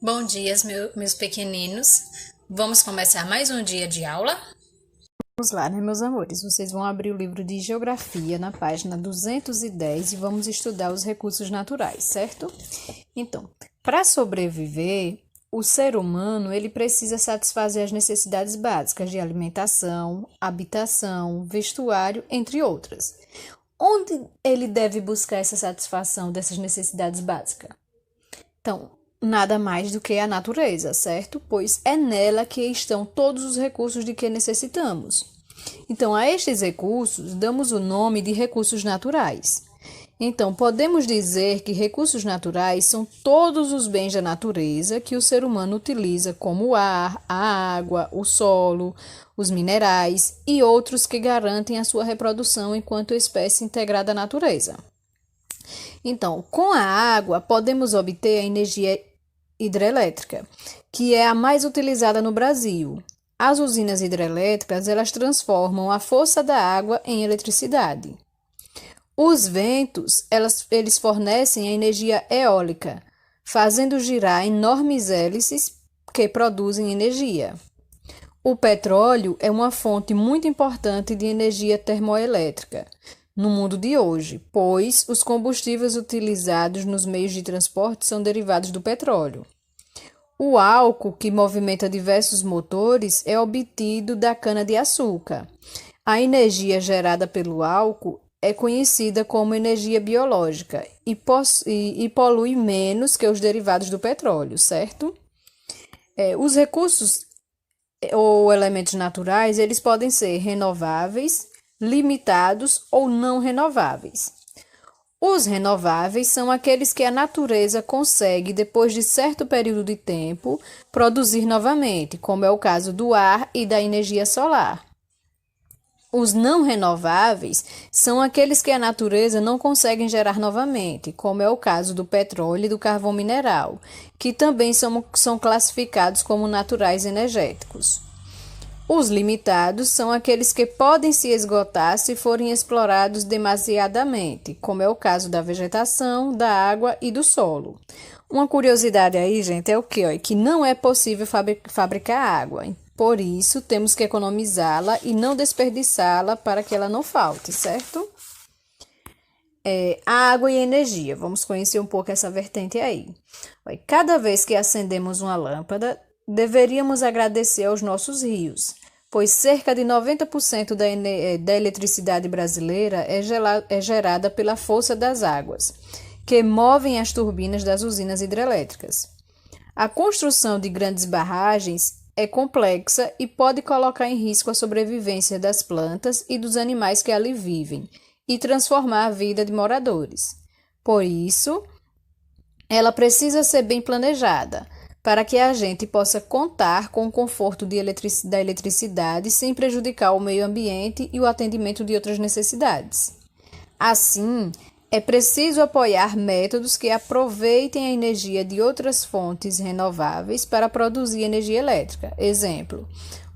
Bom dia, meus pequeninos. Vamos começar mais um dia de aula? Vamos lá, né, meus amores? Vocês vão abrir o livro de Geografia na página 210 e vamos estudar os recursos naturais, certo? Então, para sobreviver, o ser humano ele precisa satisfazer as necessidades básicas de alimentação, habitação, vestuário, entre outras. Onde ele deve buscar essa satisfação dessas necessidades básicas? Então, nada mais do que a natureza, certo? Pois é nela que estão todos os recursos de que necessitamos. Então, a estes recursos damos o nome de recursos naturais. Então, podemos dizer que recursos naturais são todos os bens da natureza que o ser humano utiliza, como o ar, a água, o solo, os minerais e outros que garantem a sua reprodução enquanto espécie integrada à natureza. Então, com a água, podemos obter a energia hidrelétrica, que é a mais utilizada no Brasil. As usinas hidrelétricas, elas transformam a força da água em eletricidade. Os ventos, eles fornecem a energia eólica, fazendo girar enormes hélices que produzem energia. O petróleo é uma fonte muito importante de energia termoelétrica no mundo de hoje, pois os combustíveis utilizados nos meios de transporte são derivados do petróleo. O álcool, que movimenta diversos motores, é obtido da cana-de-açúcar. A energia gerada pelo álcool é conhecida como energia biológica e polui menos que os derivados do petróleo, certo? Os recursos ou elementos naturais, eles podem ser renováveis, limitados ou não renováveis. Os renováveis são aqueles que a natureza consegue, depois de certo período de tempo, produzir novamente, como é o caso do ar e da energia solar. Os não renováveis são aqueles que a natureza não consegue gerar novamente, como é o caso do petróleo e do carvão mineral, que também são classificados como naturais energéticos. Os limitados são aqueles que podem se esgotar se forem explorados demasiadamente, como é o caso da vegetação, da água e do solo. Uma curiosidade aí, gente, é o quê? Que não é possível fabricar água. Por isso, temos que economizá-la e não desperdiçá-la para que ela não falte, certo? A água e a energia. Vamos conhecer um pouco essa vertente aí. Cada vez que acendemos uma lâmpada, deveríamos agradecer aos nossos rios, pois cerca de 90% da eletricidade brasileira é gerada pela força das águas, que movem as turbinas das usinas hidrelétricas. A construção de grandes barragens é complexa e pode colocar em risco a sobrevivência das plantas e dos animais que ali vivem e transformar a vida de moradores. Por isso, ela precisa ser bem planejada, para que a gente possa contar com o conforto da eletricidade sem prejudicar o meio ambiente e o atendimento de outras necessidades. Assim, é preciso apoiar métodos que aproveitem a energia de outras fontes renováveis para produzir energia elétrica. Exemplo,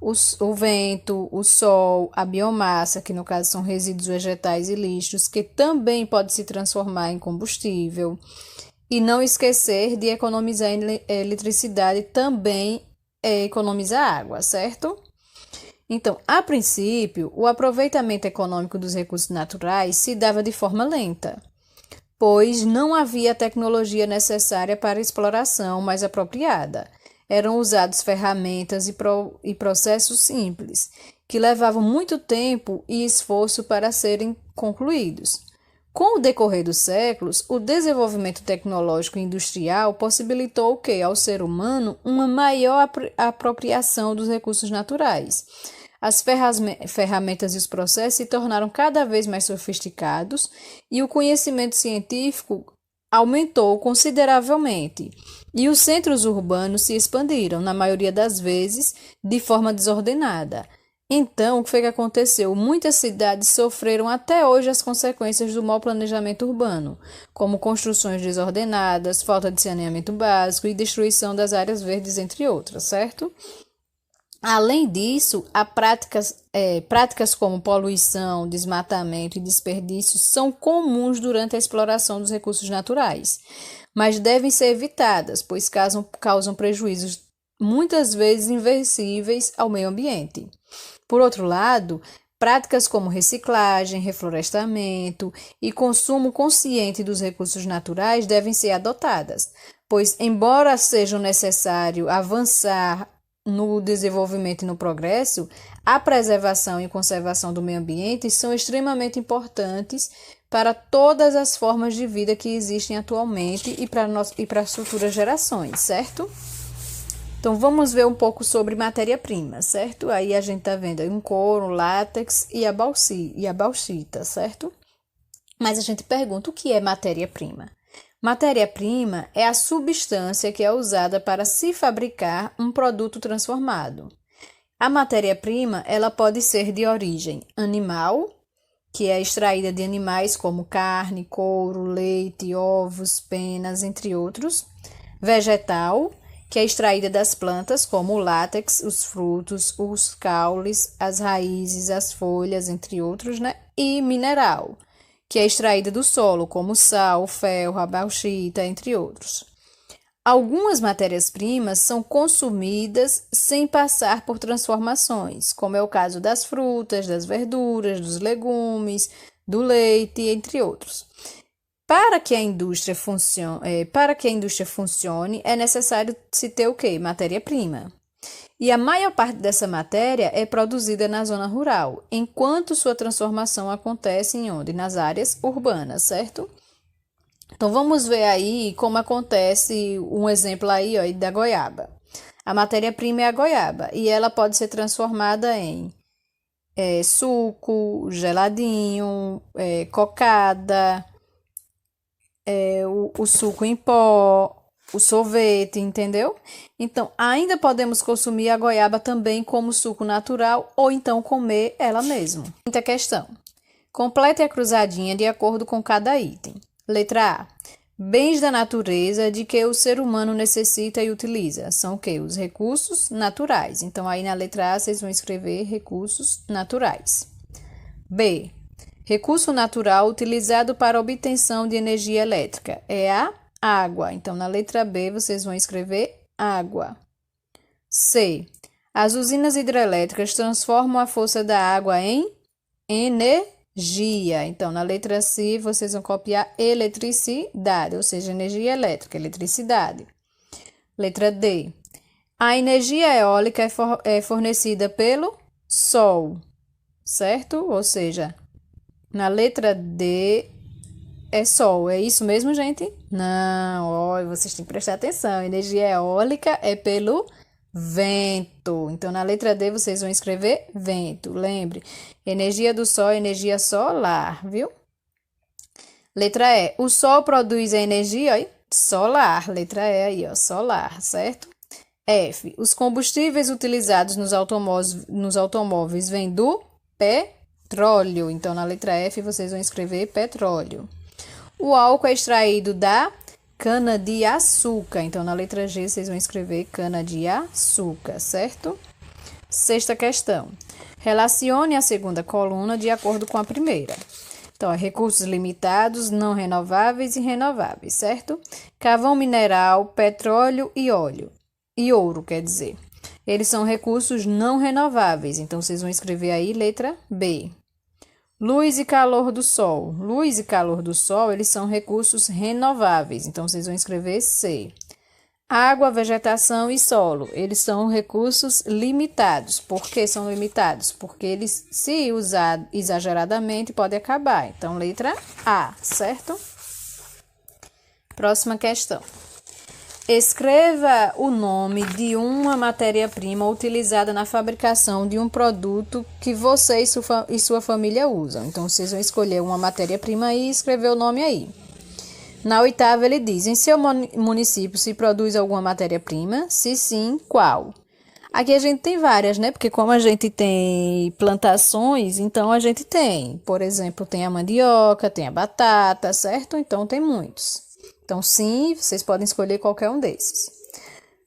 o vento, o sol, a biomassa, que no caso são resíduos vegetais e lixos, que também pode se transformar em combustível. E não esquecer de economizar eletricidade também economizar água, certo? Então, a princípio, o aproveitamento econômico dos recursos naturais se dava de forma lenta, pois não havia a tecnologia necessária para a exploração mais apropriada. Eram usados ferramentas e processos simples, que levavam muito tempo e esforço para serem concluídos. Com o decorrer dos séculos, o desenvolvimento tecnológico e industrial possibilitou que, ao ser humano, uma maior apropriação dos recursos naturais. As ferramentas e os processos se tornaram cada vez mais sofisticados e o conhecimento científico aumentou consideravelmente. E os centros urbanos se expandiram, na maioria das vezes, de forma desordenada. Então, o que foi que aconteceu? Muitas cidades sofreram até hoje as consequências do mau planejamento urbano, como construções desordenadas, falta de saneamento básico e destruição das áreas verdes, entre outras, certo? Além disso, práticas como poluição, desmatamento e desperdício são comuns durante a exploração dos recursos naturais, mas devem ser evitadas, pois causam prejuízos muitas vezes invencíveis ao meio ambiente. Por outro lado, práticas como reciclagem, reflorestamento e consumo consciente dos recursos naturais devem ser adotadas, pois, embora seja necessário avançar no desenvolvimento e no progresso, a preservação e conservação do meio ambiente são extremamente importantes para todas as formas de vida que existem atualmente e para as futuras gerações, certo? Então, vamos ver um pouco sobre matéria-prima, certo? Aí a gente tá vendo aí um couro, látex e a bauxita, certo? Mas a gente pergunta o que é matéria-prima? Matéria-prima é a substância que é usada para se fabricar um produto transformado. A matéria-prima, ela pode ser de origem animal, que é extraída de animais como carne, couro, leite, ovos, penas, entre outros. Vegetal, que é extraída das plantas, como o látex, os frutos, os caules, as raízes, as folhas, entre outros, né? E mineral, que é extraída do solo, como o sal, o ferro, a bauxita, entre outros. Algumas matérias-primas são consumidas sem passar por transformações, como é o caso das frutas, das verduras, dos legumes, do leite, entre outros. Para que a indústria funcione, é necessário se ter o quê? Matéria-prima. E a maior parte dessa matéria é produzida na zona rural, enquanto sua transformação acontece em onde? Nas áreas urbanas, certo? Então, vamos ver aí como acontece um exemplo aí, ó, da goiaba. A matéria-prima é a goiaba e ela pode ser transformada em suco, geladinho, cocada, o suco em pó, o sorvete, entendeu? Então, ainda podemos consumir a goiaba também como suco natural ou então comer ela mesma. Quinta questão. Complete a cruzadinha de acordo com cada item. Letra A. Bens da natureza de que o ser humano necessita e utiliza. São o quê? Os recursos naturais. Então, aí na letra A, vocês vão escrever recursos naturais. B. Recurso natural utilizado para obtenção de energia elétrica. É a água. Então, na letra B, vocês vão escrever água. C. As usinas hidrelétricas transformam a força da água em energia. Então, na letra C, vocês vão copiar eletricidade, ou seja, energia elétrica, eletricidade. Letra D. A energia eólica é fornecida pelo sol, certo? Ou seja, na letra D é sol. É isso mesmo, gente? Não, ó, vocês têm que prestar atenção. Energia eólica é pelo vento. Então, na letra D, vocês vão escrever vento. Lembre, energia do sol é energia solar, viu? Letra E. O sol produz a energia solar. Letra E aí, ó, solar, certo? F. Os combustíveis utilizados nos automóveis vêm do petróleo. Então, na letra F, vocês vão escrever petróleo. O álcool é extraído da cana-de-açúcar. Então, na letra G, vocês vão escrever cana-de-açúcar, certo? Sexta questão. Relacione a segunda coluna de acordo com a primeira. Então, recursos limitados, não renováveis e renováveis, certo? Carvão mineral, petróleo e óleo. E ouro, quer dizer. Eles são recursos não renováveis. Então, vocês vão escrever aí letra B. Luz e calor do sol. Luz e calor do sol, eles são recursos renováveis. Então, vocês vão escrever C. Água, vegetação e solo. Eles são recursos limitados. Por que são limitados? Porque eles, se usar exageradamente, podem acabar. Então, letra A, certo? Próxima questão. Escreva o nome de uma matéria-prima utilizada na fabricação de um produto que você e sua família usam. Então, vocês vão escolher uma matéria-prima e escrever o nome aí. Na oitava, ele diz, em seu município se produz alguma matéria-prima? Se sim, qual? Aqui a gente tem várias, né? Porque como a gente tem plantações, então a gente tem, por exemplo, tem a mandioca, tem a batata, certo? Então, tem muitos. Então, sim, vocês podem escolher qualquer um desses.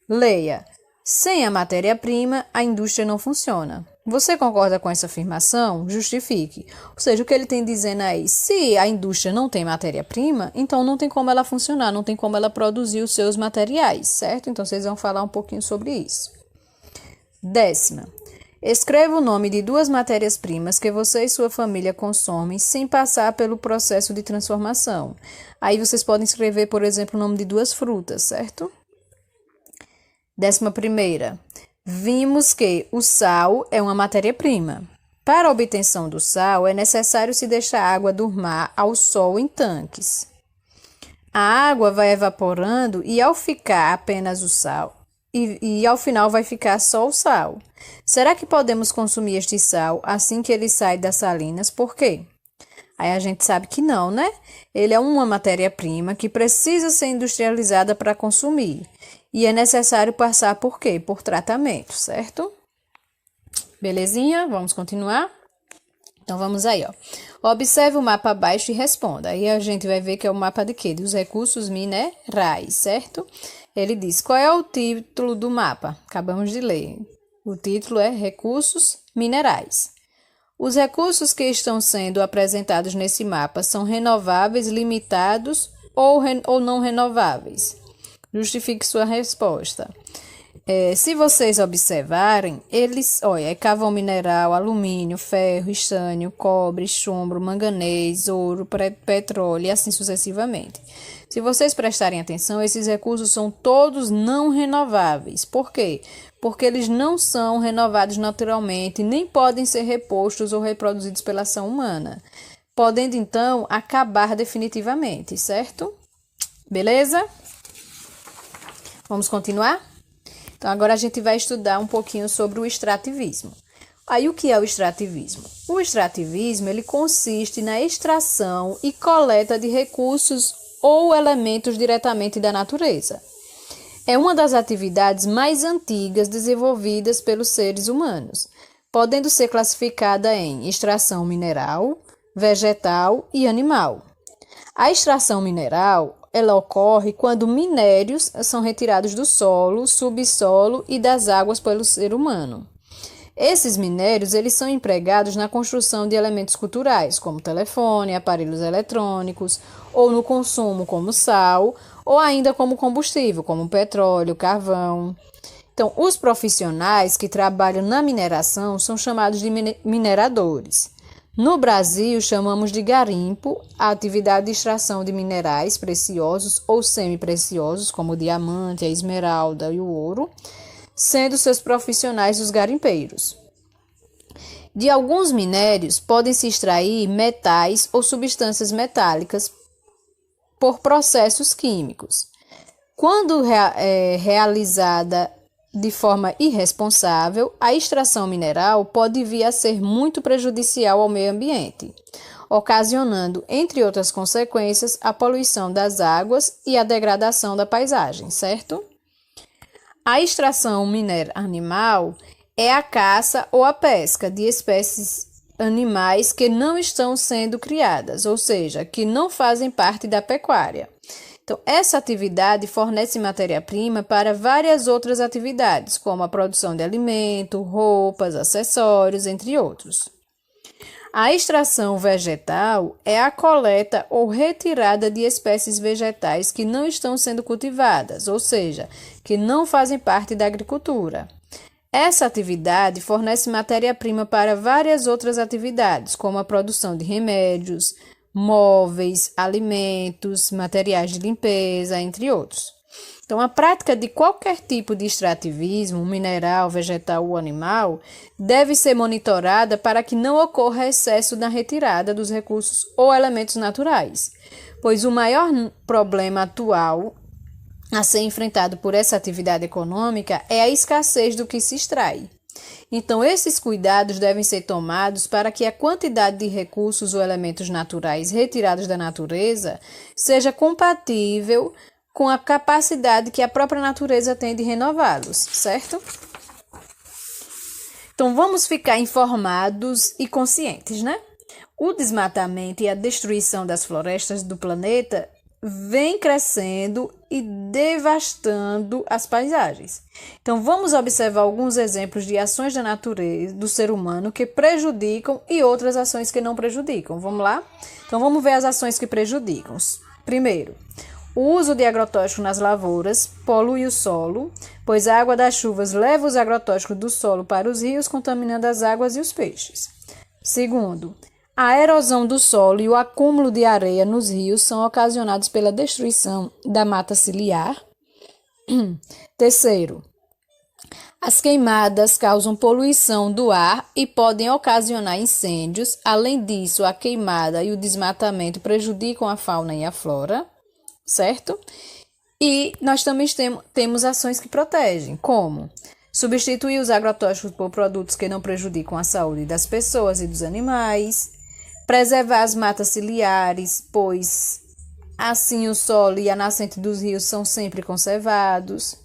Leia. Sem a matéria-prima, a indústria não funciona. Você concorda com essa afirmação? Justifique. Ou seja, o que ele tem dizendo aí, se a indústria não tem matéria-prima, então não tem como ela funcionar, não tem como ela produzir os seus materiais, certo? Então vocês vão falar um pouquinho sobre isso. 10ª. Escreva o nome de 2 matérias-primas que você e sua família consomem sem passar pelo processo de transformação. Aí vocês podem escrever, por exemplo, o nome de 2 frutas, certo? 11ª. Vimos que o sal é uma matéria-prima. Para a obtenção do sal, é necessário se deixar a água do mar ao sol em tanques. A água vai evaporando e ao ficar apenas o sal, e ao final vai ficar só o sal. Será que podemos consumir este sal assim que ele sai das salinas? Por quê? Aí a gente sabe que não, né? Ele é uma matéria-prima que precisa ser industrializada para consumir. E é necessário passar por quê? Por tratamento, certo? Belezinha? Vamos continuar? Então, vamos aí, ó. Observe o mapa abaixo e responda. Aí a gente vai ver que é o mapa de quê? Dos recursos minerais, certo? Ele diz, qual é o título do mapa? Acabamos de ler. O título é Recursos Minerais. Os recursos que estão sendo apresentados nesse mapa são renováveis, limitados ou não renováveis? Justifique sua resposta. Se vocês observarem, eles, olha, é carvão mineral, alumínio, ferro, estânio, cobre, chumbo, manganês, ouro, petróleo e assim sucessivamente. Se vocês prestarem atenção, esses recursos são todos não renováveis. Por quê? Porque eles não são renovados naturalmente, nem podem ser repostos ou reproduzidos pela ação humana, podendo então acabar definitivamente, certo? Beleza? Vamos continuar? Então, agora a gente vai estudar um pouquinho sobre o extrativismo. Aí, o que é o extrativismo? O extrativismo, ele consiste na extração e coleta de recursos ou elementos diretamente da natureza. É uma das atividades mais antigas desenvolvidas pelos seres humanos, podendo ser classificada em extração mineral, vegetal e animal. A extração mineral ela ocorre quando minérios são retirados do solo, subsolo e das águas pelo ser humano. Esses minérios eles são empregados na construção de elementos culturais, como telefone, aparelhos eletrônicos, ou no consumo, como sal, ou ainda como combustível, como petróleo, carvão. Então, os profissionais que trabalham na mineração são chamados de mineradores. No Brasil, chamamos de garimpo a atividade de extração de minerais preciosos ou semi-preciosos, como o diamante, a esmeralda e o ouro, sendo seus profissionais os garimpeiros. De alguns minérios, podem-se extrair metais ou substâncias metálicas por processos químicos. Quando realizada de forma irresponsável, a extração mineral pode vir a ser muito prejudicial ao meio ambiente, ocasionando, entre outras consequências, a poluição das águas e a degradação da paisagem, certo? A extração animal é a caça ou a pesca de espécies animais que não estão sendo criadas, ou seja, que não fazem parte da pecuária. Então, essa atividade fornece matéria-prima para várias outras atividades, como a produção de alimento, roupas, acessórios, entre outros. A extração vegetal é a coleta ou retirada de espécies vegetais que não estão sendo cultivadas, ou seja, que não fazem parte da agricultura. Essa atividade fornece matéria-prima para várias outras atividades, como a produção de remédios, móveis, alimentos, materiais de limpeza, entre outros. Então, a prática de qualquer tipo de extrativismo, mineral, vegetal ou animal, deve ser monitorada para que não ocorra excesso na retirada dos recursos ou elementos naturais, pois o maior problema atual a ser enfrentado por essa atividade econômica é a escassez do que se extrai. Então, esses cuidados devem ser tomados para que a quantidade de recursos ou elementos naturais retirados da natureza seja compatível com a capacidade que a própria natureza tem de renová-los, certo? Então, vamos ficar informados e conscientes, né? O desmatamento e a destruição das florestas do planeta vem crescendo e devastando as paisagens. Então, vamos observar alguns exemplos de ações da natureza, do ser humano, que prejudicam e outras ações que não prejudicam. Vamos lá? Então, vamos ver as ações que prejudicam. Primeiro, o uso de agrotóxicos nas lavouras polui o solo, pois a água das chuvas leva os agrotóxicos do solo para os rios, contaminando as águas e os peixes. Segundo, a erosão do solo e o acúmulo de areia nos rios são ocasionados pela destruição da mata ciliar. Terceiro, as queimadas causam poluição do ar e podem ocasionar incêndios. Além disso, a queimada e o desmatamento prejudicam a fauna e a flora, certo? E nós também temos ações que protegem, como substituir os agrotóxicos por produtos que não prejudicam a saúde das pessoas e dos animais, preservar as matas ciliares, pois assim o solo e a nascente dos rios são sempre conservados,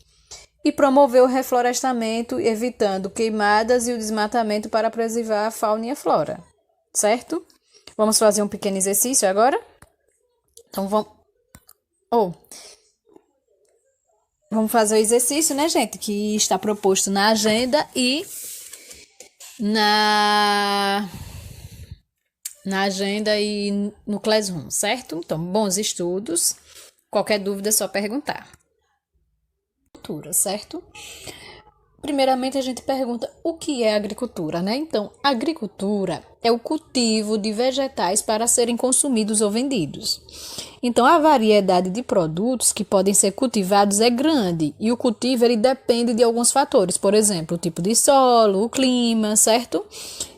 e promover o reflorestamento, evitando queimadas e o desmatamento para preservar a fauna e a flora, certo? Vamos fazer um pequeno exercício agora? Então vamos fazer o exercício, né, gente, que está proposto na agenda e na agenda e no Classroom, certo? Então, bons estudos. Qualquer dúvida é só perguntar. Certo? Primeiramente, a gente pergunta o que é agricultura, né? Então, agricultura é o cultivo de vegetais para serem consumidos ou vendidos. Então, a variedade de produtos que podem ser cultivados é grande e o cultivo ele depende de alguns fatores, por exemplo, o tipo de solo, o clima, certo?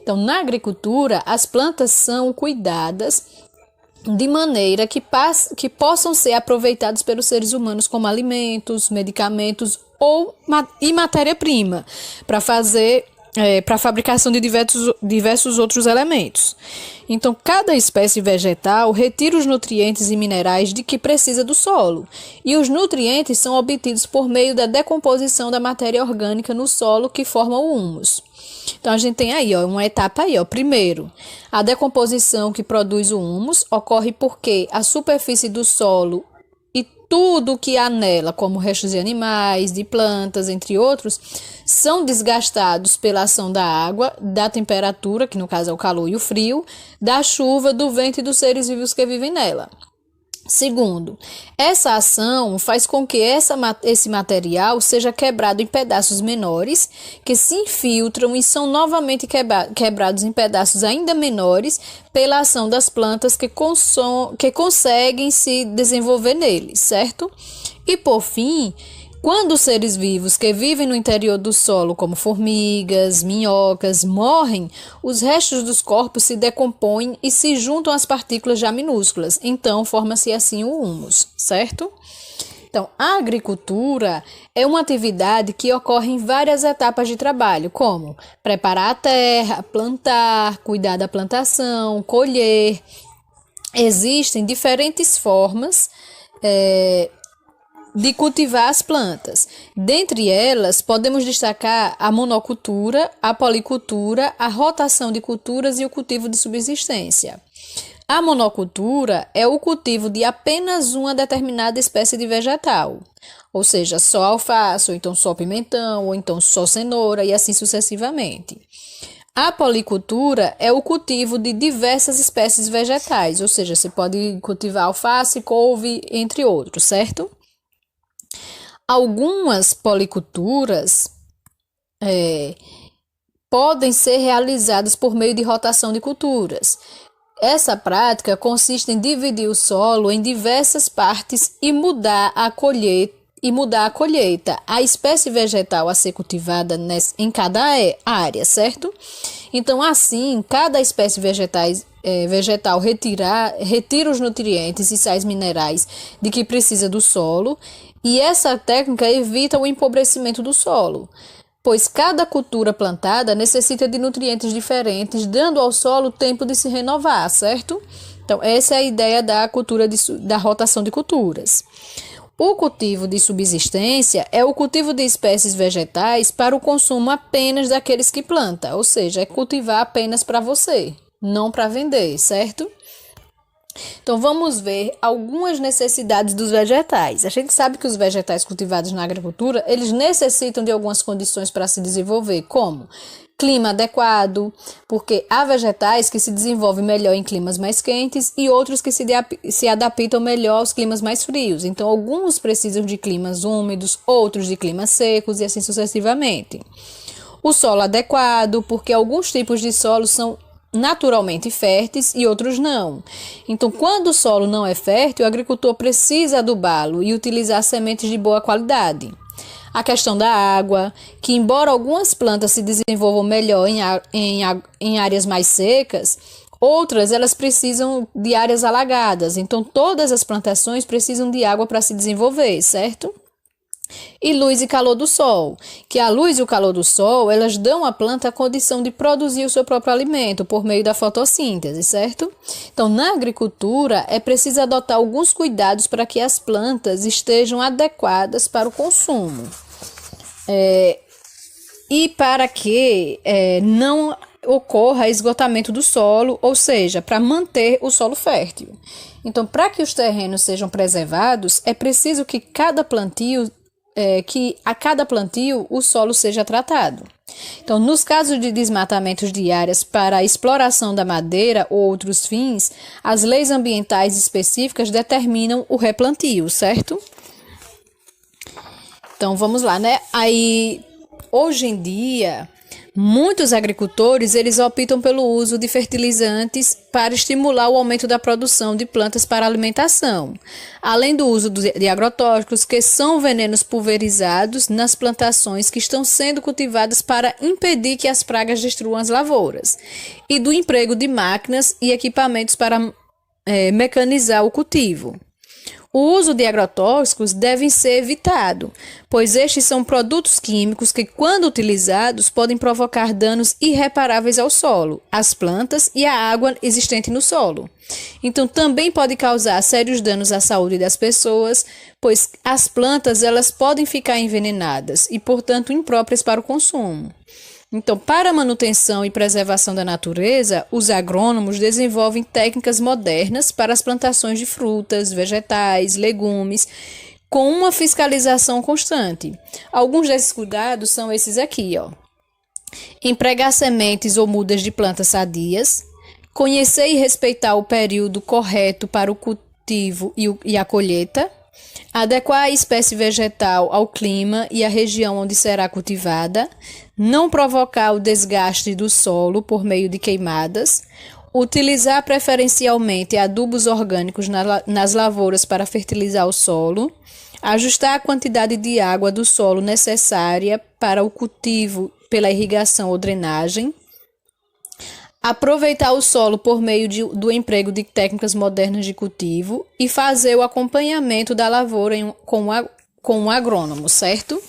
Então, na agricultura, as plantas são cuidadas de maneira que possam ser aproveitados pelos seres humanos como alimentos, medicamentos e matéria-prima para a fabricação de diversos outros elementos. Então, cada espécie vegetal retira os nutrientes e minerais de que precisa do solo, e os nutrientes são obtidos por meio da decomposição da matéria orgânica no solo que forma o humus. Então, a gente tem aí uma etapa aí. Primeiro, a decomposição que produz o humus ocorre porque a superfície do solo e tudo que há nela, como restos de animais, de plantas, entre outros, são desgastados pela ação da água, da temperatura, que no caso é o calor e o frio, da chuva, do vento e dos seres vivos que vivem nela. Segundo, essa ação faz com que esse material seja quebrado em pedaços menores, que se infiltram e são novamente quebrados em pedaços ainda menores pela ação das plantas que conseguem se desenvolver neles, certo? E por fim, quando os seres vivos que vivem no interior do solo, como formigas, minhocas, morrem, os restos dos corpos se decompõem e se juntam às partículas já minúsculas. Então, forma-se assim o humus, certo? Então, a agricultura é uma atividade que ocorre em várias etapas de trabalho, como preparar a terra, plantar, cuidar da plantação, colher. Existem diferentes formas de cultivar as plantas. Dentre elas, podemos destacar a monocultura, a policultura, a rotação de culturas e o cultivo de subsistência. A monocultura é o cultivo de apenas uma determinada espécie de vegetal, ou seja, só alface, ou então só pimentão, ou então só cenoura e assim sucessivamente. A policultura é o cultivo de diversas espécies vegetais, ou seja, você pode cultivar alface, couve, entre outros, certo? Algumas policulturas podem ser realizadas por meio de rotação de culturas. Essa prática consiste em dividir o solo em diversas partes e mudar a colheita, a espécie vegetal a ser cultivada em cada área, certo? Então, assim, cada espécie vegetal retira os nutrientes e sais minerais de que precisa do solo, e essa técnica evita o empobrecimento do solo, pois cada cultura plantada necessita de nutrientes diferentes, dando ao solo tempo de se renovar, certo? Então, essa é a ideia da da rotação de culturas. O cultivo de subsistência é o cultivo de espécies vegetais para o consumo apenas daqueles que planta, ou seja, é cultivar apenas para você, não para vender, certo? Então, vamos ver algumas necessidades dos vegetais. A gente sabe que os vegetais cultivados na agricultura, eles necessitam de algumas condições para se desenvolver, como clima adequado, porque há vegetais que se desenvolvem melhor em climas mais quentes e outros que se adaptam melhor aos climas mais frios. Então, alguns precisam de climas úmidos, outros de climas secos e assim sucessivamente. O solo adequado, porque alguns tipos de solo são naturalmente férteis e outros não. Então, quando o solo não é fértil, o agricultor precisa adubá-lo e utilizar sementes de boa qualidade. A questão da água, que embora algumas plantas se desenvolvam melhor em áreas mais secas, outras elas precisam de áreas alagadas. Então, todas as plantações precisam de água para se desenvolver, certo? E luz e calor do sol, que a luz e o calor do sol, elas dão à planta a condição de produzir o seu próprio alimento por meio da fotossíntese, certo? Então, na agricultura, é preciso adotar alguns cuidados para que as plantas estejam adequadas para o consumo. E para que não ocorra esgotamento do solo, ou seja, para manter o solo fértil. Então, para que os terrenos sejam preservados, é preciso que a cada plantio o solo seja tratado. Então, nos casos de desmatamentos de áreas para a exploração da madeira ou outros fins, as leis ambientais específicas determinam o replantio, certo? Então, vamos lá, né? Aí, hoje em dia, muitos agricultores, eles optam pelo uso de fertilizantes para estimular o aumento da produção de plantas para alimentação, além do uso de agrotóxicos, que são venenos pulverizados nas plantações que estão sendo cultivadas para impedir que as pragas destruam as lavouras, e do emprego de máquinas e equipamentos para mecanizar o cultivo. O uso de agrotóxicos deve ser evitado, pois estes são produtos químicos que, quando utilizados, podem provocar danos irreparáveis ao solo, às plantas e à água existente no solo. Então, também pode causar sérios danos à saúde das pessoas, pois as plantas elas podem ficar envenenadas e, portanto, impróprias para o consumo. Então, para a manutenção e preservação da natureza, os agrônomos desenvolvem técnicas modernas para as plantações de frutas, vegetais, legumes, com uma fiscalização constante. Alguns desses cuidados são esses aqui, ó. Empregar sementes ou mudas de plantas sadias, conhecer e respeitar o período correto para o cultivo e a colheita, adequar a espécie vegetal ao clima e à região onde será cultivada, não provocar o desgaste do solo por meio de queimadas, utilizar preferencialmente adubos orgânicos nas lavouras para fertilizar o solo, ajustar a quantidade de água do solo necessária para o cultivo pela irrigação ou drenagem, aproveitar o solo por meio do emprego de técnicas modernas de cultivo e fazer o acompanhamento da lavoura com o agrônomo, certo?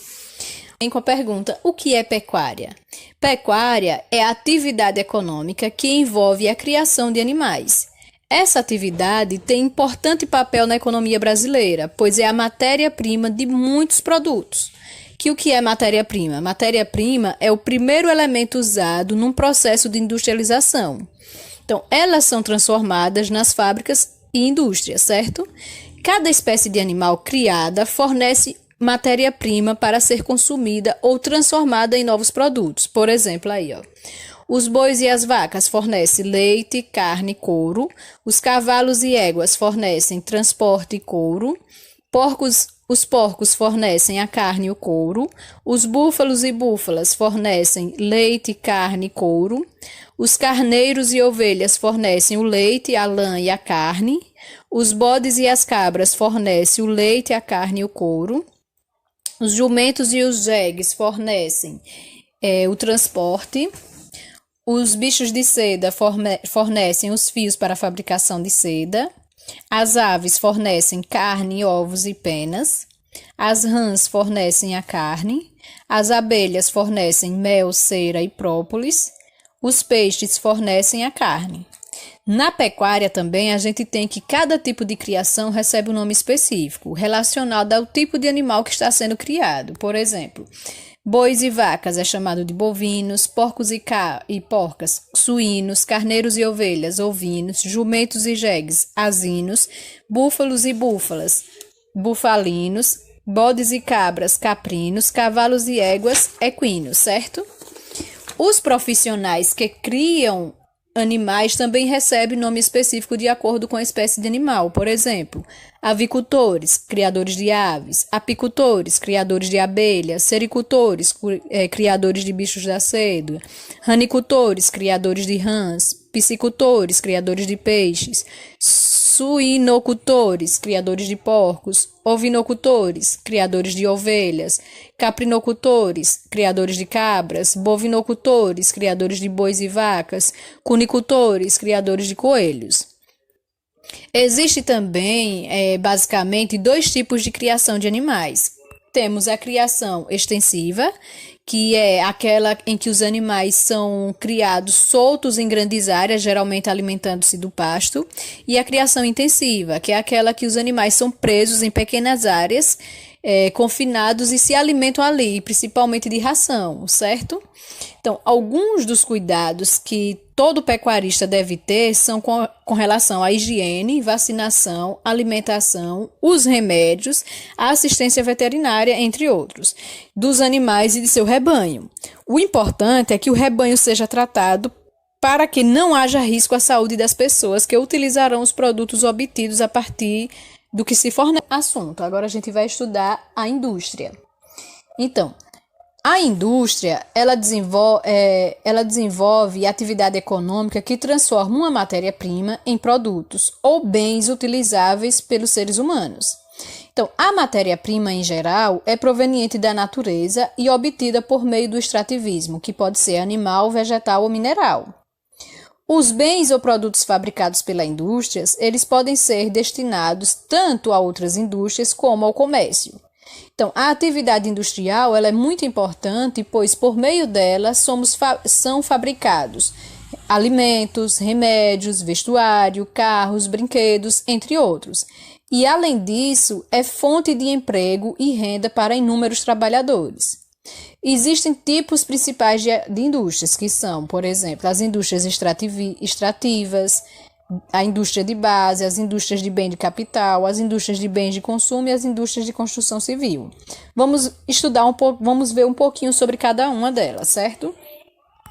Vem com a pergunta: o que é pecuária? Pecuária é a atividade econômica que envolve a criação de animais. Essa atividade tem importante papel na economia brasileira, pois é a matéria-prima de muitos produtos. O que é matéria-prima? Matéria-prima é o primeiro elemento usado num processo de industrialização. Então, elas são transformadas nas fábricas e indústrias, certo? Cada espécie de animal criada fornece matéria-prima para ser consumida ou transformada em novos produtos. Por exemplo, aí, ó. Os bois e as vacas fornecem leite, carne e couro. Os cavalos e éguas fornecem transporte e couro. Os porcos fornecem a carne e o couro. Os búfalos e búfalas fornecem leite, carne e couro. Os carneiros e ovelhas fornecem o leite, a lã e a carne. Os bodes e as cabras fornecem o leite, a carne e o couro. Os jumentos e os jegues fornecem o transporte. Os bichos de seda fornecem os fios para a fabricação de seda. As aves fornecem carne, ovos e penas. As rãs fornecem a carne. As abelhas fornecem mel, cera e própolis. Os peixes fornecem a carne. Na pecuária também a gente tem que cada tipo de criação recebe um nome específico, relacionado ao tipo de animal que está sendo criado. Por exemplo, bois e vacas é chamado de bovinos, porcos e porcas, suínos, carneiros e ovelhas, ovinos, jumentos e jegues, azinos, búfalos e búfalas, bufalinos, bodes e cabras, caprinos, cavalos e éguas, equinos, certo? Os profissionais que criam animais também recebem nome específico de acordo com a espécie de animal. Por exemplo, avicultores, criadores de aves, apicultores, criadores de abelhas, sericultores, criadores de bichos da seda, ranicultores, criadores de rãs, piscicultores, criadores de peixes, suinocultores, criadores de porcos, ovinocultores, criadores de ovelhas, caprinocultores, criadores de cabras, bovinocultores, criadores de bois e vacas, cunicultores, criadores de coelhos. Existe também, basicamente, dois tipos de criação de animais. Temos a criação extensiva, que é aquela em que os animais são criados soltos em grandes áreas, geralmente alimentando-se do pasto, e a criação intensiva, que é aquela que os animais são presos em pequenas áreas, confinados e se alimentam ali, principalmente de ração, certo? Então, alguns dos cuidados que todo pecuarista deve ter são com relação à higiene, vacinação, alimentação, os remédios, a assistência veterinária, entre outros, dos animais e de seu rebanho. O importante é que o rebanho seja tratado para que não haja risco à saúde das pessoas que utilizarão os produtos obtidos a partir do que se fornece. Assunto. Agora a gente vai estudar a indústria. Então, a indústria, ela desenvolve atividade econômica que transforma uma matéria-prima em produtos ou bens utilizáveis pelos seres humanos. Então, a matéria-prima, em geral, é proveniente da natureza e obtida por meio do extrativismo, que pode ser animal, vegetal ou mineral. Os bens ou produtos fabricados pela indústria, eles podem ser destinados tanto a outras indústrias como ao comércio. Então, a atividade industrial ela é muito importante, pois por meio dela são fabricados alimentos, remédios, vestuário, carros, brinquedos, entre outros. E, além disso, é fonte de emprego e renda para inúmeros trabalhadores. Existem tipos principais de indústrias, que são, por exemplo, as indústrias extrativas, a indústria de base, as indústrias de bem de capital, as indústrias de bens de consumo e as indústrias de construção civil. Vamos estudar vamos ver um pouquinho sobre cada uma delas, certo?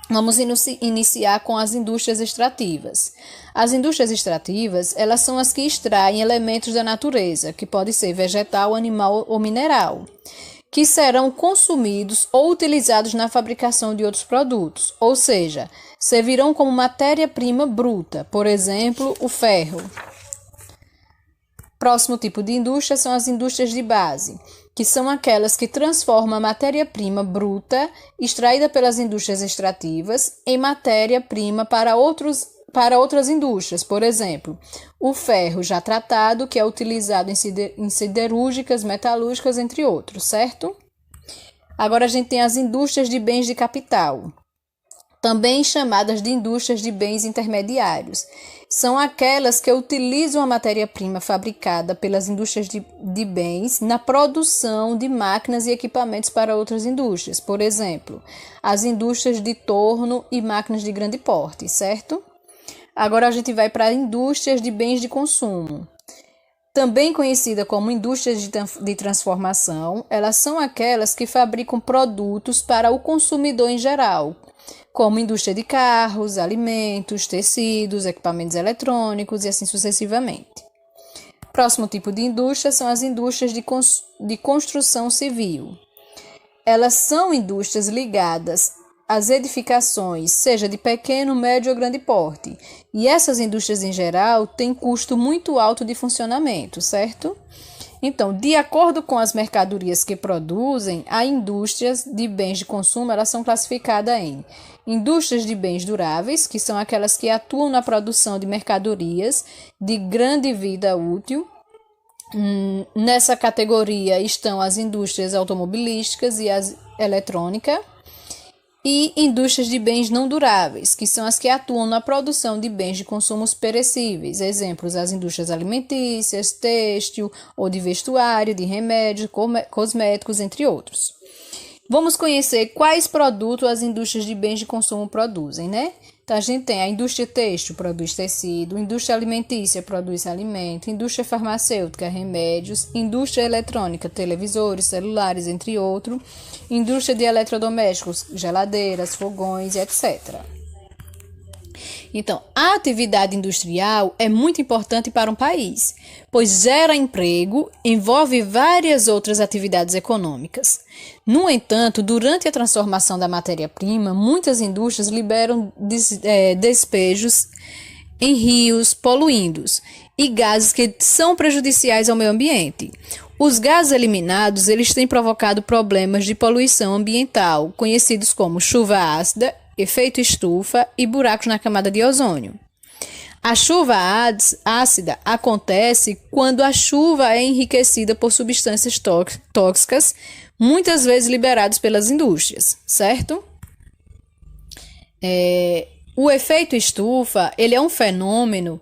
Vamos iniciar com as indústrias extrativas. As indústrias extrativas, elas são as que extraem elementos da natureza, que pode ser vegetal, animal ou mineral, que serão consumidos ou utilizados na fabricação de outros produtos, ou seja, servirão como matéria-prima bruta, por exemplo, o ferro. Próximo tipo de indústria são as indústrias de base, que são aquelas que transformam a matéria-prima bruta extraída pelas indústrias extrativas em matéria-prima para outras indústrias, por exemplo, o ferro já tratado, que é utilizado em siderúrgicas, metalúrgicas, entre outros, certo? Agora a gente tem as indústrias de bens de capital, também chamadas de indústrias de bens intermediários. São aquelas que utilizam a matéria-prima fabricada pelas indústrias de bens na produção de máquinas e equipamentos para outras indústrias, por exemplo, as indústrias de torno e máquinas de grande porte, certo? Agora a gente vai para indústrias de bens de consumo. Também conhecida como indústrias de transformação, elas são aquelas que fabricam produtos para o consumidor em geral, como indústria de carros, alimentos, tecidos, equipamentos eletrônicos e assim sucessivamente. Próximo tipo de indústria são as indústrias de construção civil. Elas são indústrias ligadas às edificações, seja de pequeno, médio ou grande porte. E essas indústrias, em geral, têm custo muito alto de funcionamento, certo? Então, de acordo com as mercadorias que produzem, as indústrias de bens de consumo elas são classificadas em indústrias de bens duráveis, que são aquelas que atuam na produção de mercadorias de grande vida útil. Nessa categoria estão as indústrias automobilísticas e as eletrônicas. e indústrias de bens não duráveis, que são as que atuam na produção de bens de consumos perecíveis. Exemplos, as indústrias alimentícias, têxtil ou de vestuário, de remédios, cosméticos, entre outros. Vamos conhecer quais produtos as indústrias de bens de consumo produzem, né? Então, a gente tem a indústria têxtil, produz tecido, indústria alimentícia, produz alimento, indústria farmacêutica, remédios, indústria eletrônica, televisores, celulares, entre outros, indústria de eletrodomésticos, geladeiras, fogões, etc. Então, a atividade industrial é muito importante para um país, pois gera emprego, envolve várias outras atividades econômicas. No entanto, durante a transformação da matéria-prima, muitas indústrias liberam despejos em rios poluindos e gases que são prejudiciais ao meio ambiente. Os gases eliminados, eles têm provocado problemas de poluição ambiental, conhecidos como chuva ácida, efeito estufa e buracos na camada de ozônio. A chuva ácida acontece quando a chuva é enriquecida por substâncias tóxicas, muitas vezes liberadas pelas indústrias, certo? O efeito estufa, ele é um fenômeno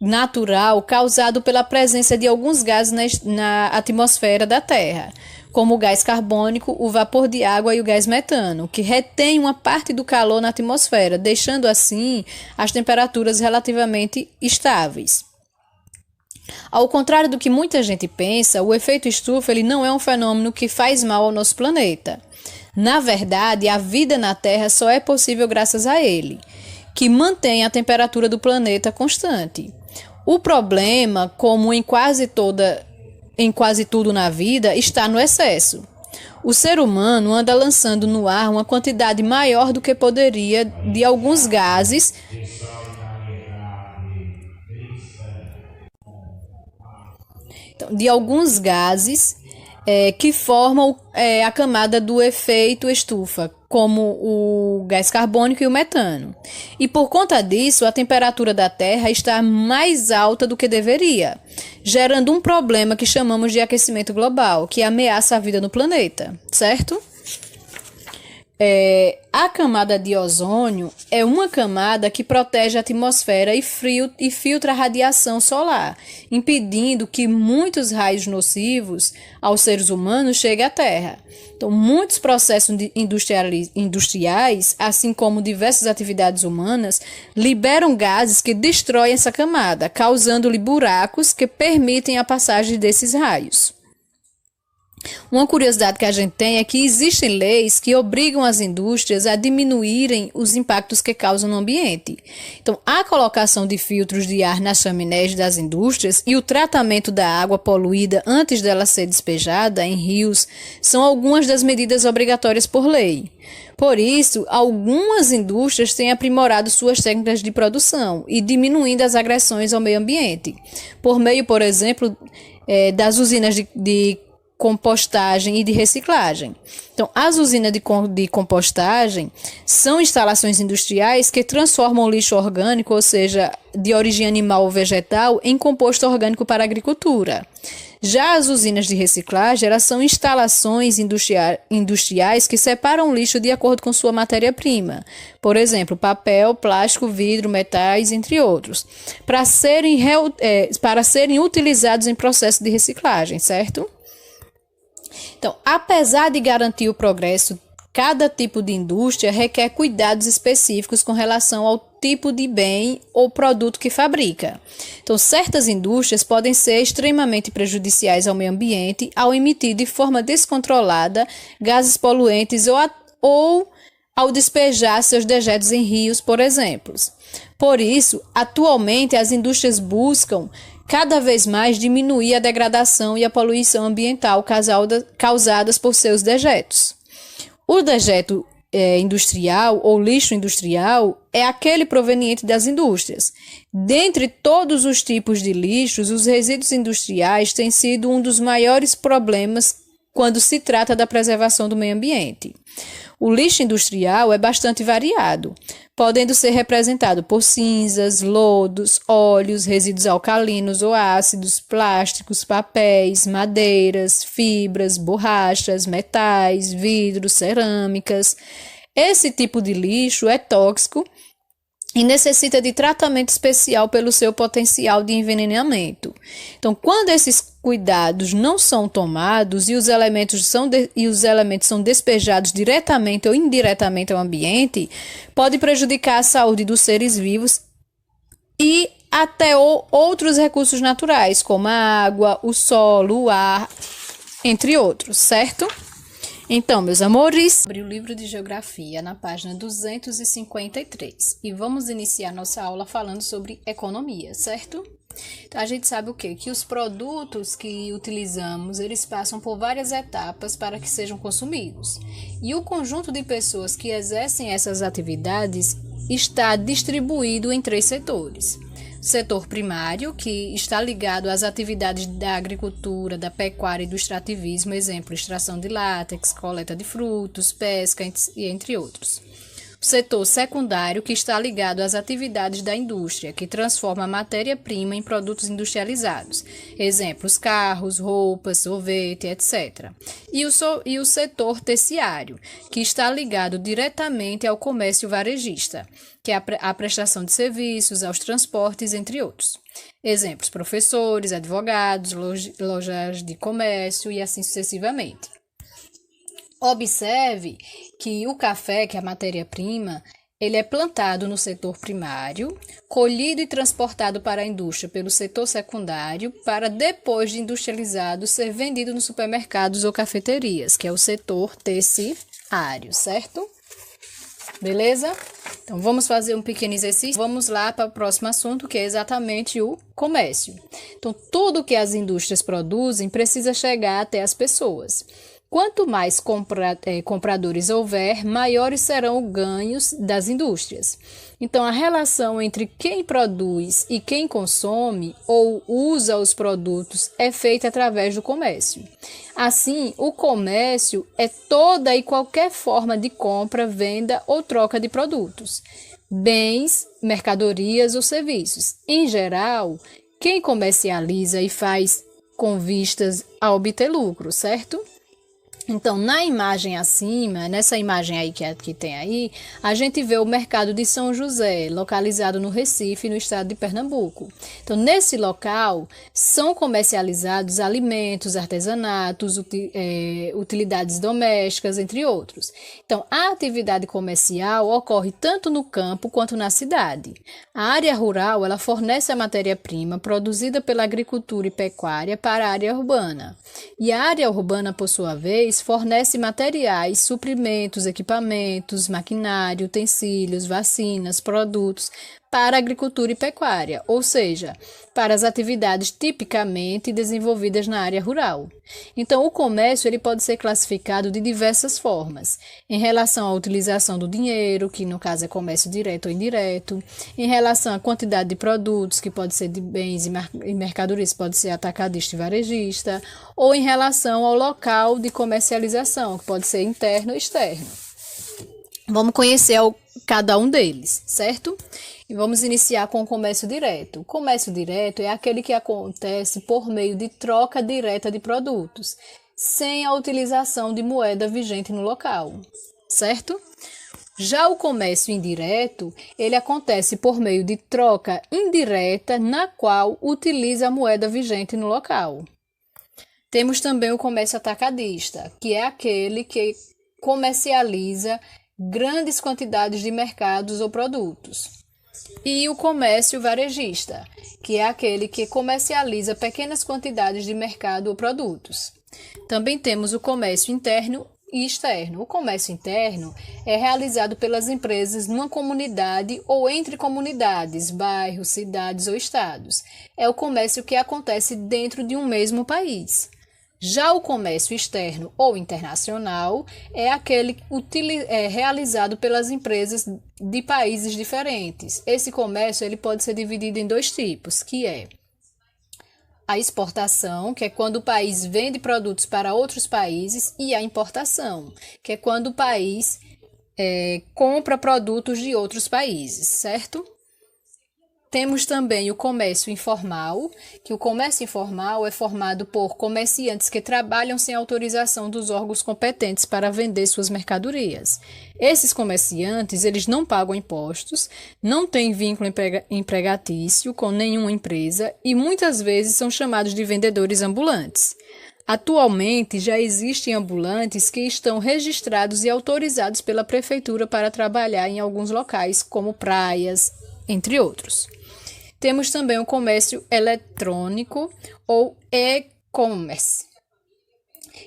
natural causado pela presença de alguns gases na atmosfera da Terra, como o gás carbônico, o vapor de água e o gás metano, que retém uma parte do calor na atmosfera, deixando assim as temperaturas relativamente estáveis. Ao contrário do que muita gente pensa, o efeito estufa ele não é um fenômeno que faz mal ao nosso planeta. Na verdade, a vida na Terra só é possível graças a ele, que mantém a temperatura do planeta constante. O problema, como em quase tudo na vida, está no excesso. O ser humano anda lançando no ar uma quantidade maior do que poderia de alguns gases que formam a camada do efeito estufa, como o gás carbônico e o metano. E por conta disso, a temperatura da Terra está mais alta do que deveria, gerando um problema que chamamos de aquecimento global, que ameaça a vida no planeta, certo? A camada de ozônio é uma camada que protege a atmosfera e filtra a radiação solar, impedindo que muitos raios nocivos aos seres humanos cheguem à Terra. Então, muitos processos industriais, assim como diversas atividades humanas, liberam gases que destroem essa camada, causando-lhe buracos que permitem a passagem desses raios. Uma curiosidade que a gente tem é que existem leis que obrigam as indústrias a diminuírem os impactos que causam no ambiente. Então, a colocação de filtros de ar nas chaminés das indústrias e o tratamento da água poluída antes dela ser despejada em rios são algumas das medidas obrigatórias por lei. Por isso, algumas indústrias têm aprimorado suas técnicas de produção e diminuindo as agressões ao meio ambiente, por meio, por exemplo, das usinas de compostagem e de reciclagem. Então, as usinas de compostagem são instalações industriais que transformam o lixo orgânico, ou seja, de origem animal ou vegetal, em composto orgânico para a agricultura. Já as usinas de reciclagem, elas são instalações industriais que separam o lixo de acordo com sua matéria-prima. Por exemplo, papel, plástico, vidro, metais, entre outros, para serem utilizados em processo de reciclagem, certo? Então, apesar de garantir o progresso, cada tipo de indústria requer cuidados específicos com relação ao tipo de bem ou produto que fabrica. Então, certas indústrias podem ser extremamente prejudiciais ao meio ambiente ao emitir de forma descontrolada gases poluentes ou ao despejar seus dejetos em rios, por exemplo. Por isso, atualmente, as indústrias buscam cada vez mais diminuir a degradação e a poluição ambiental causadas por seus dejetos. O dejeto industrial ou lixo industrial é aquele proveniente das indústrias. Dentre todos os tipos de lixos, os resíduos industriais têm sido um dos maiores problemas quando se trata da preservação do meio ambiente. O lixo industrial é bastante variado, podendo ser representado por cinzas, lodos, óleos, resíduos alcalinos ou ácidos, plásticos, papéis, madeiras, fibras, borrachas, metais, vidros, cerâmicas, Esse tipo de lixo é tóxico e necessita de tratamento especial pelo seu potencial de envenenamento. Então, quando esses cuidados não são tomados e os elementos são despejados diretamente ou indiretamente ao ambiente, pode prejudicar a saúde dos seres vivos e até outros recursos naturais, como a água, o solo, o ar, entre outros, certo? Então, meus amores, abri o livro de geografia na página 253 e vamos iniciar nossa aula falando sobre economia, certo? Então, a gente sabe o quê? Que os produtos que utilizamos, eles passam por várias etapas para que sejam consumidos. E o conjunto de pessoas que exercem essas atividades está distribuído em 3 setores. Setor primário, que está ligado às atividades da agricultura, da pecuária e do extrativismo, exemplo, extração de látex, coleta de frutos, pesca e entre outros. O setor secundário, que está ligado às atividades da indústria, que transforma a matéria-prima em produtos industrializados, exemplos, carros, roupas, sorvete, etc. E o setor terciário, que está ligado diretamente ao comércio varejista, que é a prestação de serviços, aos transportes, entre outros. Exemplos, professores, advogados, lojas de comércio e assim sucessivamente. Observe que o café, que é a matéria-prima, ele é plantado no setor primário, colhido e transportado para a indústria pelo setor secundário, para depois de industrializado ser vendido nos supermercados ou cafeterias, que é o setor terciário, certo? Beleza? Então, vamos fazer um pequeno exercício. Vamos lá para o próximo assunto, que é exatamente o comércio. Então, tudo que as indústrias produzem precisa chegar até as pessoas. Quanto mais compradores houver, maiores serão os ganhos das indústrias. Então, a relação entre quem produz e quem consome ou usa os produtos é feita através do comércio. Assim, o comércio é toda e qualquer forma de compra, venda ou troca de produtos, bens, mercadorias ou serviços. Em geral, quem comercializa e faz com vistas a obter lucro, certo? Então, na imagem acima, nessa imagem aí que tem aí, a gente vê o mercado de São José, localizado no Recife, no estado de Pernambuco. Então, nesse local, são comercializados alimentos, artesanatos, utilidades domésticas, entre outros. Então, a atividade comercial ocorre tanto no campo quanto na cidade. A área rural, ela fornece a matéria-prima produzida pela agricultura e pecuária para a área urbana. E a área urbana, por sua vez, fornece materiais, suprimentos, equipamentos, maquinário, utensílios, vacinas, produtos para a agricultura e pecuária, ou seja, para as atividades tipicamente desenvolvidas na área rural. Então, o comércio ele pode ser classificado de diversas formas, em relação à utilização do dinheiro, que no caso é comércio direto ou indireto, em relação à quantidade de produtos, que pode ser de bens e mercadorias, pode ser atacadista e varejista, ou em relação ao local de comercialização, que pode ser interno ou externo. Vamos conhecer cada um deles, certo? E vamos iniciar com o comércio direto. O comércio direto é aquele que acontece por meio de troca direta de produtos, sem a utilização de moeda vigente no local, certo? Já o comércio indireto, ele acontece por meio de troca indireta, na qual utiliza a moeda vigente no local. Temos também o comércio atacadista, que é aquele que comercializa grandes quantidades de mercados ou produtos. E o comércio varejista, que é aquele que comercializa pequenas quantidades de mercado ou produtos. Também temos o comércio interno e externo. O comércio interno é realizado pelas empresas numa comunidade ou entre comunidades, bairros, cidades ou estados. É o comércio que acontece dentro de um mesmo país. Já o comércio externo ou internacional é aquele realizado pelas empresas de países diferentes. Esse comércio ele pode ser dividido em 2 tipos, que é a exportação, que é quando o país vende produtos para outros países, e a importação, que é quando o país compra produtos de outros países, certo? Temos também o comércio informal, que o comércio informal é formado por comerciantes que trabalham sem autorização dos órgãos competentes para vender suas mercadorias. Esses comerciantes, eles não pagam impostos, não têm vínculo empregatício com nenhuma empresa e muitas vezes são chamados de vendedores ambulantes. Atualmente, já existem ambulantes que estão registrados e autorizados pela prefeitura para trabalhar em alguns locais, como praias, entre outros. Temos também o comércio eletrônico ou e-commerce.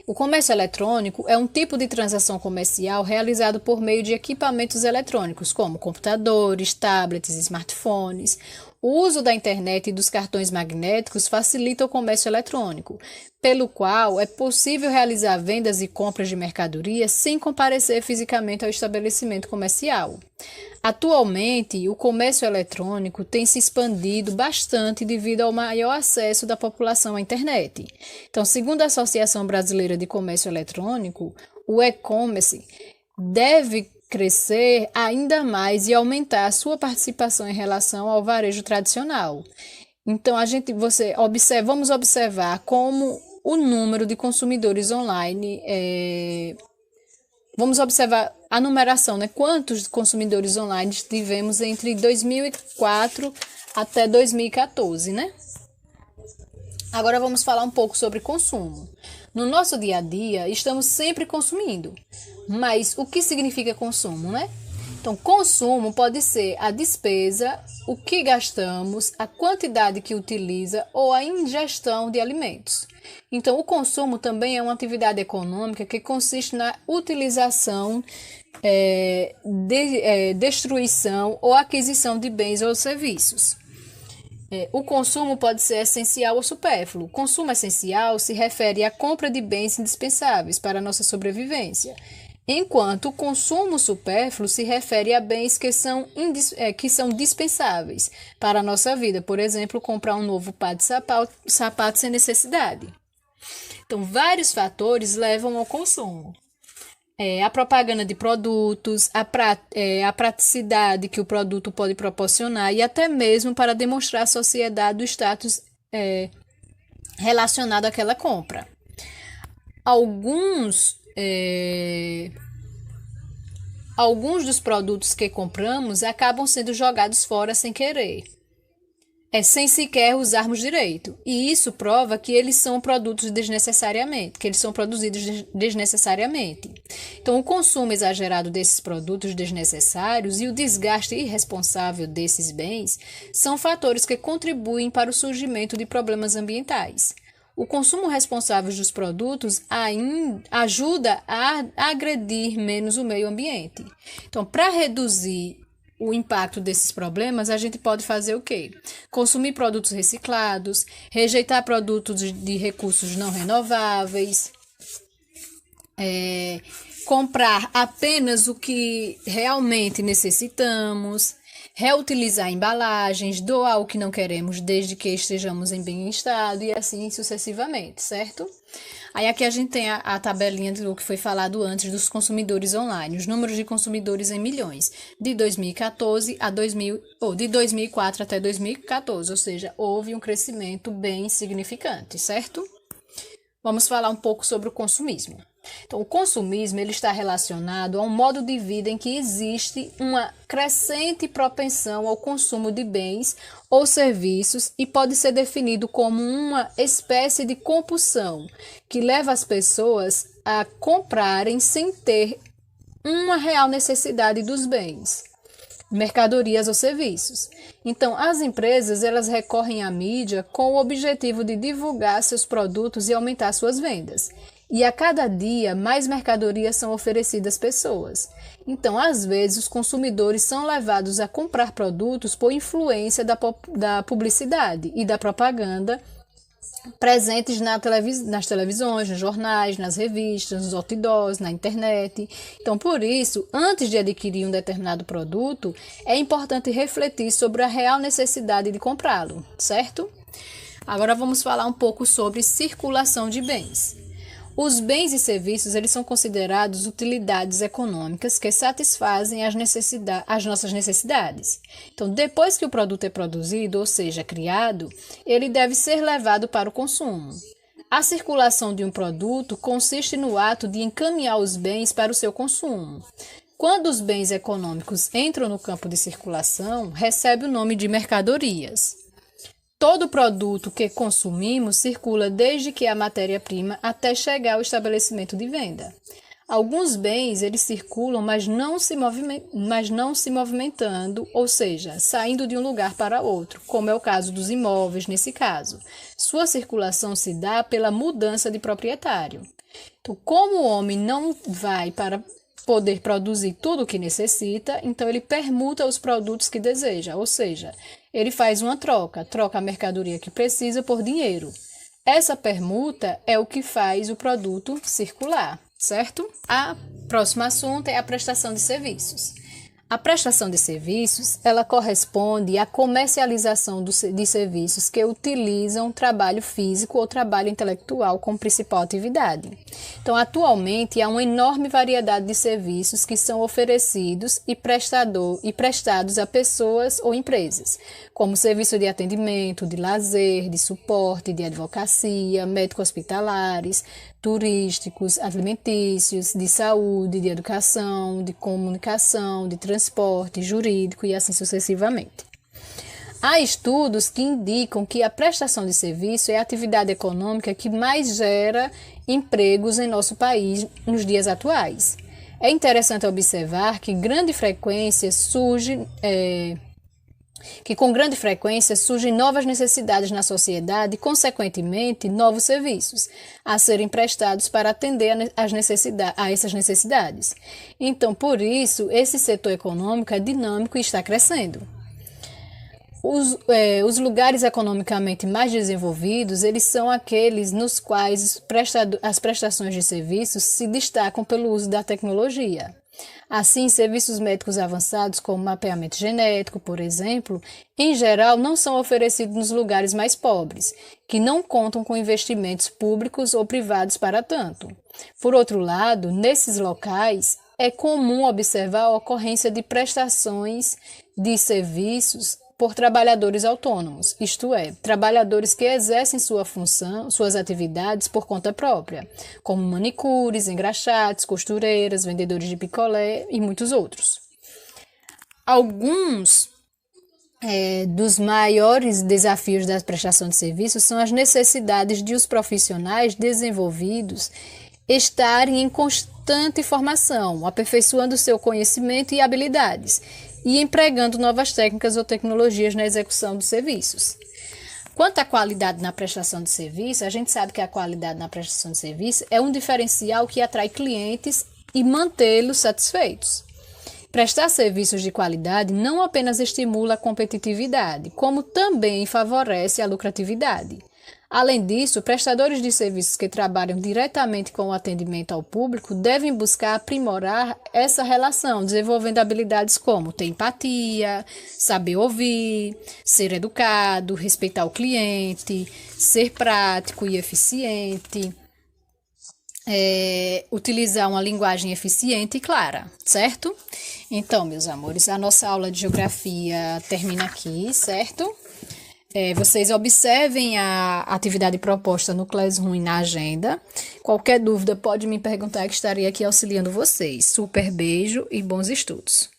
O comércio eletrônico é um tipo de transação comercial realizado por meio de equipamentos eletrônicos, como computadores, tablets, smartphones. O uso da internet e dos cartões magnéticos facilita o comércio eletrônico, pelo qual é possível realizar vendas e compras de mercadorias sem comparecer fisicamente ao estabelecimento comercial. Atualmente, o comércio eletrônico tem se expandido bastante devido ao maior acesso da população à internet. Então, segundo a Associação Brasileira de Comércio Eletrônico, o e-commerce deve crescer ainda mais e aumentar a sua participação em relação ao varejo tradicional. Então, vamos observar como o número de consumidores online vamos observar a numeração, né? Quantos consumidores online tivemos entre 2004 até 2014, né? Agora vamos falar um pouco sobre consumo. No nosso dia a dia, estamos sempre consumindo. Mas o que significa consumo, né? Então, consumo pode ser a despesa, o que gastamos, a quantidade que utiliza ou a ingestão de alimentos. Então, o consumo também é uma atividade econômica que consiste na utilização, destruição ou aquisição de bens ou serviços. O consumo pode ser essencial ou supérfluo. O consumo essencial se refere à compra de bens indispensáveis para a nossa sobrevivência, enquanto o consumo supérfluo se refere a bens que são dispensáveis para a nossa vida. Por exemplo, comprar um novo par de sapato sem necessidade. Então, vários fatores levam ao consumo. A propaganda de produtos, a praticidade que o produto pode proporcionar e até mesmo para demonstrar à sociedade o status relacionado àquela compra. Alguns dos produtos que compramos acabam sendo jogados fora sem querer, sem sequer usarmos direito. E isso prova que eles são produzidos desnecessariamente. Então, o consumo exagerado desses produtos desnecessários e o desgaste irresponsável desses bens são fatores que contribuem para o surgimento de problemas ambientais. O consumo responsável dos produtos ajuda a agredir menos o meio ambiente. Então, para reduzir o impacto desses problemas, a gente pode fazer o quê? Consumir produtos reciclados, rejeitar produtos de recursos não renováveis, comprar apenas o que realmente necessitamos, reutilizar embalagens, doar o que não queremos desde que estejamos em bem estado e assim sucessivamente, certo? Aí aqui a gente tem a tabelinha do que foi falado antes dos consumidores online, os números de consumidores em milhões, de 2014 de 2004 até 2014, ou seja, houve um crescimento bem significante, certo? Vamos falar um pouco sobre o consumismo. Então, o consumismo ele está relacionado a um modo de vida em que existe uma crescente propensão ao consumo de bens ou serviços e pode ser definido como uma espécie de compulsão que leva as pessoas a comprarem sem ter uma real necessidade dos bens, mercadorias ou serviços. Então, as empresas elas recorrem à mídia com o objetivo de divulgar seus produtos e aumentar suas vendas. E a cada dia, mais mercadorias são oferecidas às pessoas. Então, às vezes, os consumidores são levados a comprar produtos por influência da publicidade e da propaganda presentes nas televisões, nos jornais, nas revistas, nos outdoors, na internet. Então, por isso, antes de adquirir um determinado produto, é importante refletir sobre a real necessidade de comprá-lo, certo? Agora vamos falar um pouco sobre circulação de bens. Os bens e serviços, eles são considerados utilidades econômicas que satisfazem as nossas necessidades. Então, depois que o produto é produzido, ou seja, criado, ele deve ser levado para o consumo. A circulação de um produto consiste no ato de encaminhar os bens para o seu consumo. Quando os bens econômicos entram no campo de circulação, recebe o nome de mercadorias. Todo produto que consumimos circula desde que a matéria-prima até chegar ao estabelecimento de venda. Alguns bens eles circulam, mas não se movimentando, ou seja, saindo de um lugar para outro, como é o caso dos imóveis nesse caso. Sua circulação se dá pela mudança de proprietário. Então, como o homem não vai para poder produzir tudo o que necessita, então ele permuta os produtos que deseja, ou seja, ele faz uma troca a mercadoria que precisa por dinheiro. Essa permuta é o que faz o produto circular, certo? O próximo assunto é a prestação de serviços. A prestação de serviços, ela corresponde à comercialização de serviços que utilizam trabalho físico ou trabalho intelectual como principal atividade. Então, atualmente, há uma enorme variedade de serviços que são oferecidos e prestados a pessoas ou empresas, como serviço de atendimento, de lazer, de suporte, de advocacia, médico-hospitalares, turísticos, alimentícios, de saúde, de educação, de comunicação, de transporte, jurídico e assim sucessivamente. Há estudos que indicam que a prestação de serviço é a atividade econômica que mais gera empregos em nosso país nos dias atuais. É interessante observar que com grande frequência surgem novas necessidades na sociedade e, consequentemente, novos serviços a serem prestados para atender a essas necessidades. Então, por isso, esse setor econômico é dinâmico e está crescendo. Os lugares economicamente mais desenvolvidos, eles são aqueles nos quais as prestações de serviços se destacam pelo uso da tecnologia. Assim, serviços médicos avançados, como mapeamento genético, por exemplo, em geral não são oferecidos nos lugares mais pobres, que não contam com investimentos públicos ou privados para tanto. Por outro lado, nesses locais, é comum observar a ocorrência de prestações de serviços por trabalhadores autônomos, isto é, trabalhadores que exercem suas atividades por conta própria, como manicures, engraxates, costureiras, vendedores de picolé e muitos outros. Alguns dos maiores desafios da prestação de serviços são as necessidades de os profissionais desenvolvidos estarem em constante formação, aperfeiçoando seu conhecimento e habilidades, e empregando novas técnicas ou tecnologias na execução dos serviços. Quanto à qualidade na prestação de serviço, a gente sabe que a qualidade na prestação de serviço é um diferencial que atrai clientes e mantê-los satisfeitos. Prestar serviços de qualidade não apenas estimula a competitividade, como também favorece a lucratividade. Além disso, prestadores de serviços que trabalham diretamente com o atendimento ao público devem buscar aprimorar essa relação, desenvolvendo habilidades como ter empatia, saber ouvir, ser educado, respeitar o cliente, ser prático e eficiente, utilizar uma linguagem eficiente e clara, certo? Então, meus amores, a nossa aula de geografia termina aqui, certo? Vocês observem a atividade proposta no Classroom e na agenda. Qualquer dúvida pode me perguntar que estarei aqui auxiliando vocês. Super beijo e bons estudos!